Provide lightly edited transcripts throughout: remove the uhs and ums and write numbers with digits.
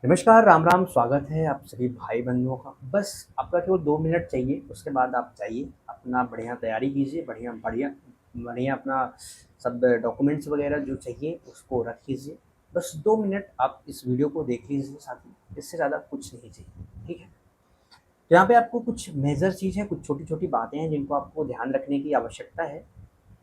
नमस्कार, राम राम, स्वागत है आप सभी भाई बंधुओं का। बस आपका केवल 2 मिनट चाहिए, उसके बाद आप जाइए, अपना बढ़िया तैयारी कीजिए, बढ़िया बढ़िया बढ़िया अपना सब डॉक्यूमेंट्स वगैरह जो चाहिए उसको रख लीजिए। बस 2 मिनट आप इस वीडियो को देख लीजिए साथी, इससे ज़्यादा कुछ नहीं चाहिए, ठीक है? तो यहाँ पे आपको कुछ मेजर चीज़ है, कुछ छोटी-छोटी बातें हैं जिनको आपको ध्यान रखने की आवश्यकता है।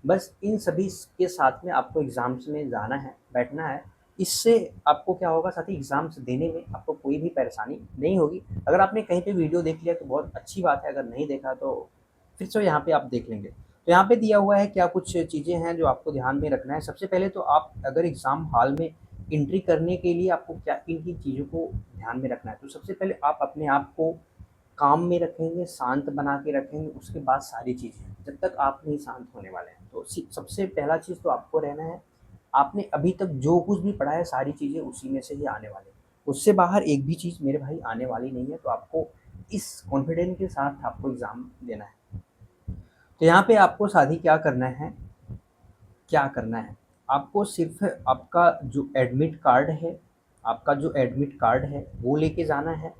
बस इन सभी के साथ में आपको एग्ज़ाम्स में जाना है, बैठना है। इससे आपको क्या होगा साथी, एग्ज़ाम्स देने में आपको कोई भी परेशानी नहीं होगी। अगर आपने कहीं पे वीडियो देख लिया तो बहुत अच्छी बात है, अगर नहीं देखा तो फिर से यहाँ पे आप देख लेंगे। तो यहाँ पे दिया हुआ है क्या कुछ चीज़ें हैं जो आपको ध्यान में रखना है। सबसे पहले तो आप अगर एग्ज़ाम हॉल में एंट्री करने के लिए आपको क्या किन-किन चीज़ों को ध्यान में रखना है। तो सबसे पहले आप अपने आप को काम में रखेंगे, शांत बना के रखेंगे, उसके बाद सारी चीज़ें, जब तक आप नहीं शांत होने वाले हैं। तो सबसे पहला चीज़ तो आपको रहना है, आपने अभी तक जो कुछ भी पढ़ा है सारी चीज़ें उसी में से ही आने वाली हैं। उससे बाहर एक भी चीज़ मेरे भाई आने वाली नहीं है, तो आपको इस कॉन्फिडेंस के साथ आपको एग्ज़ाम देना है। तो यहाँ पे आपको साथी क्या करना है, आपको सिर्फ़ आपका जो एडमिट कार्ड है, वो लेके जाना है।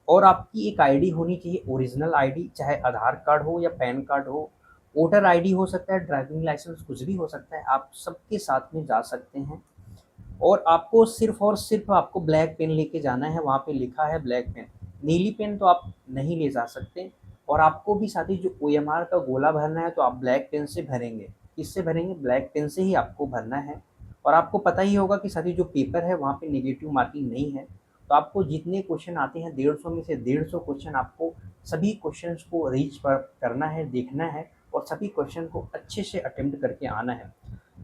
और आपकी एक आईडी होनी चाहिए, ओरिजिनल आईडी, चाहे आधार कार्ड हो या पैन कार्ड हो, वोटर आईडी हो सकता है, ड्राइविंग लाइसेंस, कुछ भी हो सकता है, आप सबके साथ में जा सकते हैं। और आपको सिर्फ़ और सिर्फ़ आपको ब्लैक पेन लेके जाना है, वहाँ पे लिखा है ब्लैक पेन, नीली पेन तो आप नहीं ले जा सकते। और आपको भी साथ ही जो ओएमआर का गोला भरना है तो आप ब्लैक पेन से भरेंगे। किससे भरेंगे? ब्लैक पेन से ही आपको भरना है। और आपको पता ही होगा कि साथ ही जो पेपर है वहाँ पे नेगेटिव मार्किंग नहीं है। तो आपको जितने क्वेश्चन आते हैं 150 में से 150 क्वेश्चन आपको सभी क्वेश्चंस को रीच पर करना है, देखना है और सभी क्वेश्चन को अच्छे से अटेम्प्ट करके आना है।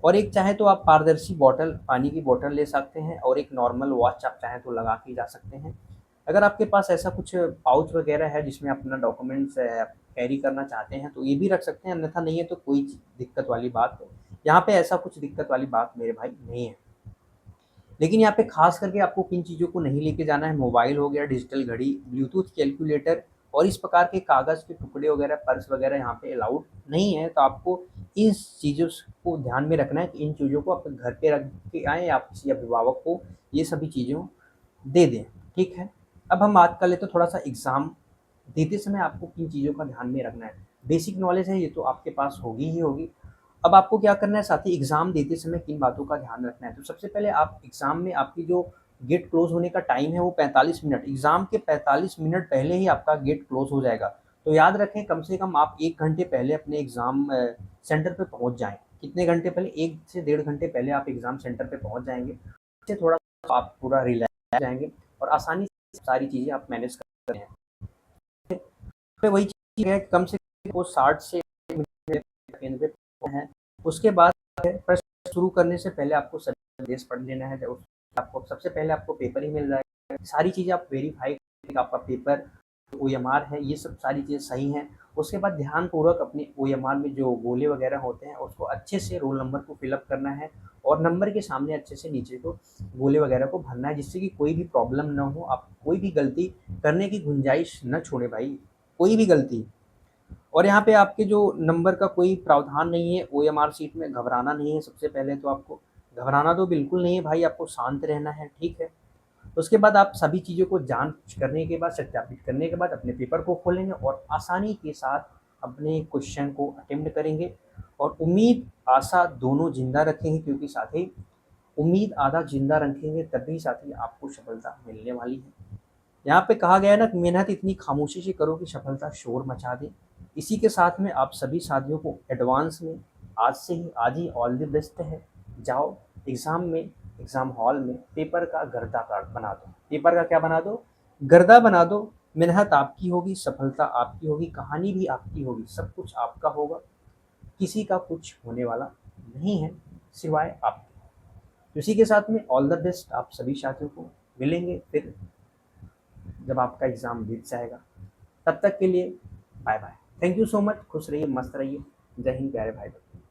और एक चाहे तो आप पारदर्शी बॉटल, पानी की बॉटल ले सकते हैं और एक नॉर्मल वॉच आप चाहें तो लगा के जा सकते हैं। अगर आपके पास ऐसा कुछ पाउच वगैरह है जिसमें अपना डॉक्यूमेंट्स कैरी करना चाहते हैं तो ये भी रख सकते हैं, अन्यथा नहीं है तो कोई दिक्कत वाली बात है। यहाँ पे ऐसा कुछ दिक्कत वाली बात मेरे भाई नहीं है। लेकिन यहाँ पे खास करके आपको किन चीज़ों को नहीं लेके जाना है, मोबाइल हो गया, डिजिटल घड़ी, ब्लूटूथ कैलकुलेटर और इस प्रकार के कागज़ के टुकड़े वगैरह, पर्स वगैरह यहाँ पे अलाउड नहीं है। तो आपको इन चीज़ों को ध्यान में रखना है कि इन चीज़ों को अपने घर पे रख के आएँ या आप किसी अभिभावक को ये सभी चीज़ों दे दें, ठीक है? अब हम बात कर लेते हैं थोड़ा-सा एग्ज़ाम देते समय आपको किन चीज़ों का ध्यान में रखना है। बेसिक नॉलेज है ये तो आपके पास होगी ही होगी। अब आपको क्या करना है साथी, एग्ज़ाम देते समय किन बातों का ध्यान रखना है। तो सबसे पहले आप एग्ज़ाम में आपकी जो गेट क्लोज़ होने का टाइम है वो 45 मिनट, एग्ज़ाम के 45 मिनट पहले ही आपका गेट क्लोज़ हो जाएगा। तो याद रखें कम से कम आप 1 घंटे पहले अपने एग्ज़ाम सेंटर पे पहुँच जाएँ। कितने घंटे पहले? 1 से डेढ़ घंटे पहले आप एग्ज़ाम सेंटर पे पहुँच जाएँगे। इससे थोड़ा आप पूरा रिलैक्स हो जाएँगे और आसानी से सारी चीज़ें आप मैनेज कर सकते हैं। पे वही चीज़ है कि कम से कम वो 60 से केंद्र पे हैं। उसके बाद प्रश्न शुरू करने से पहले आपको सभी संदेश पढ़ लेना है। जब आपको सबसे पहले आपको पेपर ही मिल जाएगा। सारी चीज़ें आप वेरीफ़ाई करेंगे, आपका पेपर ओएमआर है, ये सब सारी चीज़ें सही हैं। उसके बाद ध्यानपूर्वक अपने ओएमआर में जो गोले वगैरह होते हैं उसको अच्छे से रोल नंबर को फ़िल अप करना है और नंबर के सामने अच्छे से नीचे को गोले वगैरह को भरना है, जिससे कि कोई भी प्रॉब्लम ना हो। आप कोई भी गलती करने की गुंजाइश ना छोड़ें भाई, कोई भी गलती। और यहाँ पे आपके जो नंबर का कोई प्रावधान नहीं है, ओएमआर शीट में घबराना नहीं है। सबसे पहले तो आपको घबराना तो बिल्कुल नहीं है भाई, आपको शांत रहना है, ठीक है? उसके बाद आप सभी चीज़ों को जाँच करने के बाद, सत्यापित करने के बाद अपने पेपर को खोलेंगे और आसानी के साथ अपने क्वेश्चन को अटेम्प्ट करेंगे और उम्मीद, आशा दोनों ज़िंदा रखेंगे, क्योंकि साथी उम्मीद आधा ज़िंदा रखेंगे तभी साथी आपको सफलता मिलने वाली है। यहाँ पे कहा गया है ना कि मेहनत इतनी खामोशी से करो कि सफलता शोर मचा दे। इसी के साथ में आप सभी साथियों को एडवांस में आज ही ऑल द बेस्ट है। जाओ एग्ज़ाम हॉल में पेपर का गर्दा कार्ड बना दो। पेपर का क्या बना दो? गर्दा बना दो। मेहनत आपकी होगी, सफलता आपकी होगी, कहानी भी आपकी होगी, सब कुछ आपका होगा। किसी का कुछ होने वाला नहीं है सिवाय आपके। तो इसी के साथ में ऑल द बेस्ट आप सभी साथियों को। मिलेंगे फिर जब आपका एग्ज़ाम बीत जाएगा। तब तक के लिए bye bye. Thank you so much. खुश रहिए, मस्त रहिए। जय हिंद प्यारे भाई बहन।